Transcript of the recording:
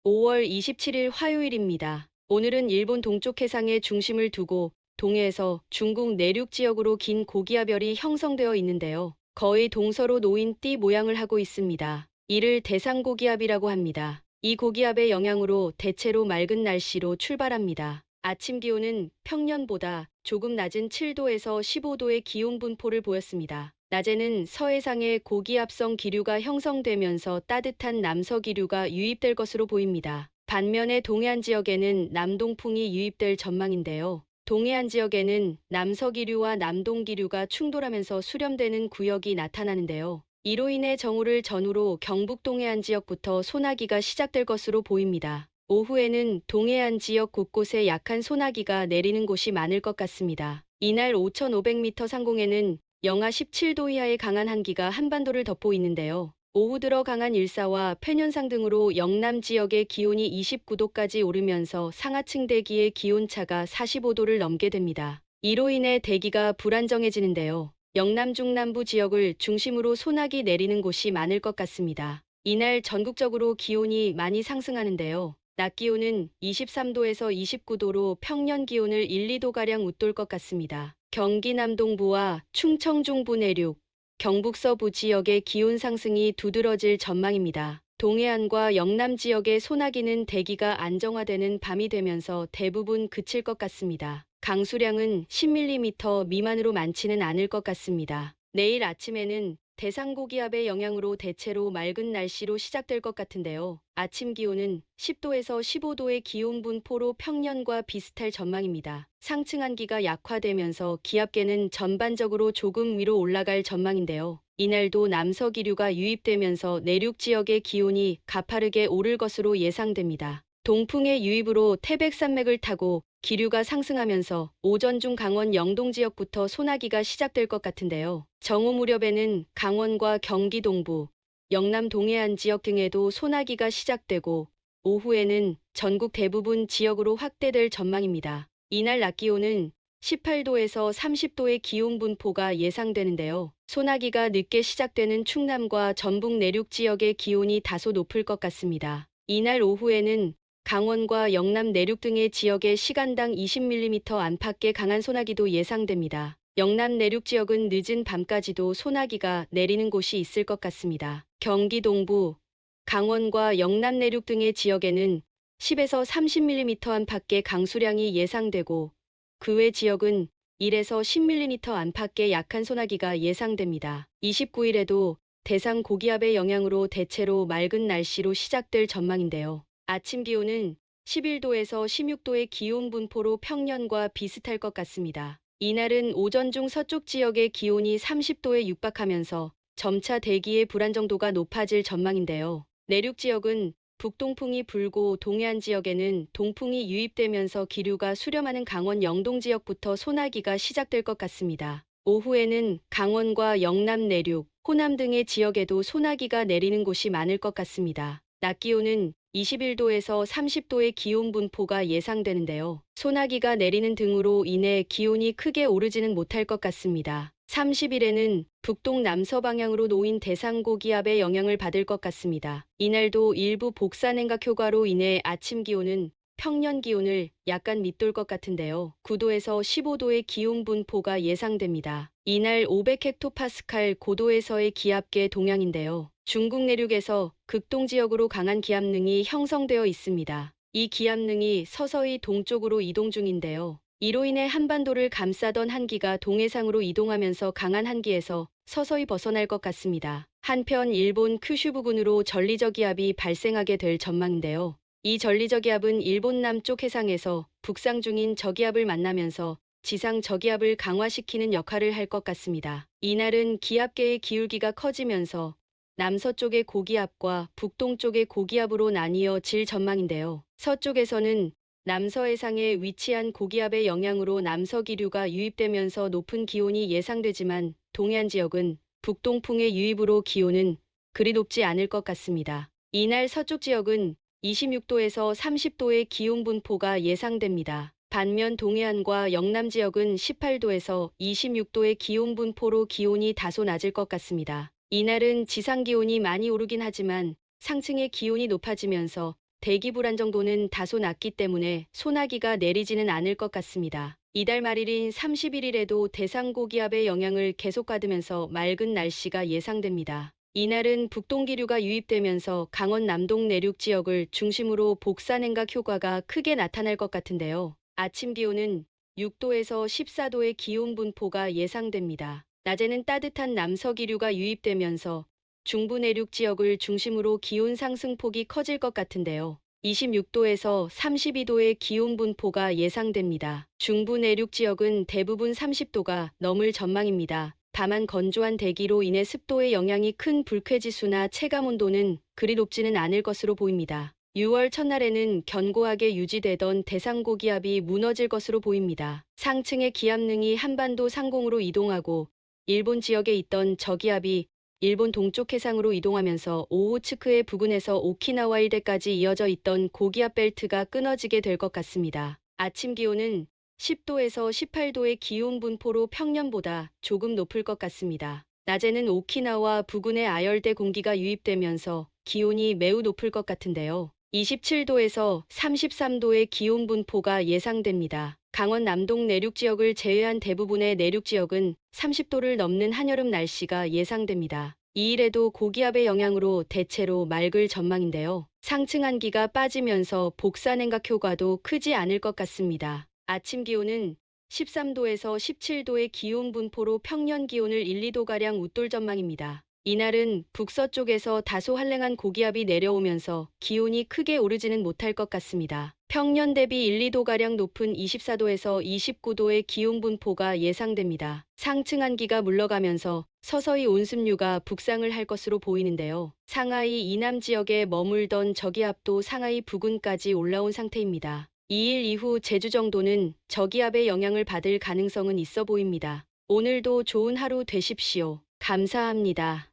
5월 27일 화요일입니다. 오늘은 일본 동쪽 해상에 중심을 두고 동해에서 중국 내륙 지역으로 긴 고기압열이 형성되어 있는데요. 거의 동서로 놓인 띠 모양을 하고 있습니다. 이를 대상고기압이라고 합니다. 이 고기압의 영향으로 대체로 맑은 날씨로 출발합니다. 아침 기온은 평년보다 조금 낮은 7도에서 15도의 기온 분포를 보였습니다. 낮에는 서해상에 고기압성 기류가 형성되면서 따뜻한 남서기류가 유입될 것으로 보입니다. 반면에 동해안 지역에는 남동풍이 유입될 전망인데요. 동해안 지역에는 남서기류와 남동기류가 충돌하면서 수렴되는 구역이 나타나는데요. 이로 인해 정오를 전후로 경북 동해안 지역부터 소나기가 시작될 것으로 보입니다. 오후에는 동해안 지역 곳곳에 약한 소나기가 내리는 곳이 많을 것 같습니다. 이날 5,500m 상공에는 영하 17도 이하의 강한 한기가 한반도를 덮고 있는데요. 오후 들어 강한 일사와 폐년상 등으로 영남 지역의 기온이 29도까지 오르면서 상하층 대기의 기온차가 45도를 넘게 됩니다. 이로 인해 대기가 불안정해지는데요. 영남 중남부 지역을 중심으로 소나기 내리는 곳이 많을 것 같습니다. 이날 전국적으로 기온이 많이 상승하는데요. 낮 기온은 23도에서 29도로 평년 기온을 1, 2도가량 웃돌 것 같습니다. 경기 남동부와 충청 중부 내륙, 경북 서부 지역의 기온 상승이 두드러질 전망입니다. 동해안과 영남 지역의 소나기는 대기가 안정화되는 밤이 되면서 대부분 그칠 것 같습니다. 강수량은 10mm 미만으로 많지는 않을 것 같습니다. 내일 아침에는 대상고기압의 영향으로 대체로 맑은 날씨로 시작될 것 같은데요. 아침 기온은 10도에서 15도의 기온 분포로 평년과 비슷할 전망입니다. 상층 한기가 약화되면서 기압계는 전반적으로 조금 위로 올라갈 전망인데요. 이날도 남서기류가 유입되면서 내륙 지역의 기온이 가파르게 오를 것으로 예상됩니다. 동풍의 유입으로 태백산맥을 타고 기류가 상승하면서 오전 중 강원 영동 지역부터 소나기가 시작될 것 같은데요. 정오 무렵에는 강원과 경기 동부, 영남 동해안 지역 등에도 소나기가 시작되고 오후에는 전국 대부분 지역으로 확대될 전망입니다. 이날 낮 기온은 18도에서 30도의 기온 분포가 예상되는데요. 소나기가 늦게 시작되는 충남과 전북 내륙 지역의 기온이 다소 높을 것 같습니다. 이날 오후에는 강원과 영남 내륙 등의 지역에 시간당 20mm 안팎의 강한 소나기도 예상됩니다. 영남 내륙 지역은 늦은 밤까지도 소나기가 내리는 곳이 있을 것 같습니다. 경기 동부, 강원과 영남 내륙 등의 지역에는 10에서 30mm 안팎의 강수량이 예상되고 그 외 지역은 1에서 10mm 안팎의 약한 소나기가 예상됩니다. 29일에도 대상 고기압의 영향으로 대체로 맑은 날씨로 시작될 전망인데요. 아침 기온은 11도에서 16도의 기온 분포로 평년과 비슷할 것 같습니다. 이날은 오전 중 서쪽 지역의 기온이 30도에 육박하면서 점차 대기의 불안정도가 높아질 전망인데요. 내륙 지역은 북동풍이 불고 동해안 지역에는 동풍이 유입되면서 기류가 수렴하는 강원 영동 지역부터 소나기가 시작될 것 같습니다. 오후에는 강원과 영남 내륙, 호남 등의 지역에도 소나기가 내리는 곳이 많을 것 같습니다. 낮 기온은 21도에서 30도의 기온 분포가 예상되는데요. 소나기가 내리는 등으로 인해 기온이 크게 오르지는 못할 것 같습니다. 30일에는 북동 남서 방향으로 놓인 대상고기압의 영향을 받을 것 같습니다. 이날도 일부 복사냉각 효과로 인해 아침 기온은 평년 기온을 약간 밑돌 것 같은데요. 9도에서 15도의 기온 분포가 예상됩니다. 이날 500헥토파스칼 고도에서의 기압계 동향인데요. 중국 내륙에서 극동 지역으로 강한 기압능이 형성되어 있습니다. 이 기압능이 서서히 동쪽으로 이동 중인데요. 이로 인해 한반도를 감싸던 한기가 동해상으로 이동하면서 강한 한기에서 서서히 벗어날 것 같습니다. 한편 일본 큐슈 부근으로 전리적 기압이 발생하게 될 전망인데요. 이 전리적 기압은 일본 남쪽 해상에서 북상 중인 저기압을 만나면서 지상 저기압을 강화시키는 역할을 할 것 같습니다. 이날은 기압계의 기울기가 커지면서 남서쪽의 고기압과 북동쪽의 고기압으로 나뉘어 질 전망인데요. 서쪽에서는 남서해상에 위치한 고기압의 영향으로 남서기류가 유입되면서 높은 기온이 예상되지만 동해안 지역은 북동풍의 유입으로 기온은 그리 높지 않을 것 같습니다. 이날 서쪽 지역은 26도에서 30도의 기온 분포가 예상됩니다. 반면 동해안과 영남 지역은 18도에서 26도의 기온 분포로 기온이 다소 낮을 것 같습니다. 이날은 지상 기온이 많이 오르긴 하지만 상층의 기온이 높아지면서 대기 불안 정도는 다소 낮기 때문에 소나기가 내리지는 않을 것 같습니다. 이달 말일인 31일에도 대상고기압의 영향을 계속 받으면서 맑은 날씨가 예상됩니다. 이날은 북동기류가 유입되면서 강원 남동 내륙 지역을 중심으로 복사냉각 효과가 크게 나타날 것 같은데요. 아침 기온은 6도에서 14도의 기온 분포가 예상됩니다. 낮에는 따뜻한 남서기류가 유입되면서 중부 내륙 지역을 중심으로 기온 상승폭이 커질 것 같은데요. 26도에서 32도의 기온 분포가 예상됩니다. 중부 내륙 지역은 대부분 30도가 넘을 전망입니다. 다만 건조한 대기로 인해 습도의 영향이 큰 불쾌지수나 체감온도는 그리 높지는 않을 것으로 보입니다. 6월 첫날에는 견고하게 유지되던 대상고기압이 무너질 것으로 보입니다. 상층의 기압능이 한반도 상공으로 이동하고 일본 지역에 있던 저기압이 일본 동쪽 해상으로 이동하면서 오호츠크해 부근에서 오키나와 일대까지 이어져 있던 고기압 벨트가 끊어지게 될 것 같습니다. 아침 기온은 10도에서 18도의 기온 분포로 평년보다 조금 높을 것 같습니다. 낮에는 오키나와 부근의 아열대 공기가 유입되면서 기온이 매우 높을 것 같은데요. 27도에서 33도의 기온 분포가 예상됩니다. 강원 남동 내륙 지역을 제외한 대부분의 내륙 지역은 30도를 넘는 한여름 날씨가 예상됩니다. 이 일에도 고기압의 영향으로 대체로 맑을 전망인데요. 상층 한기가 빠지면서 복사냉각 효과도 크지 않을 것 같습니다. 아침 기온은 13도에서 17도의 기온 분포로 평년 기온을 1, 2도가량 웃돌 전망입니다. 이날은 북서쪽에서 다소 한랭한 고기압이 내려오면서 기온이 크게 오르지는 못할 것 같습니다. 평년 대비 1, 2도가량 높은 24도에서 29도의 기온 분포가 예상됩니다. 상층 한기가 물러가면서 서서히 온습류가 북상을 할 것으로 보이는데요. 상하이 이남 지역에 머물던 저기압도 상하이 부근까지 올라온 상태입니다. 2일 이후 제주 정도는 저기압의 영향을 받을 가능성은 있어 보입니다. 오늘도 좋은 하루 되십시오. 감사합니다.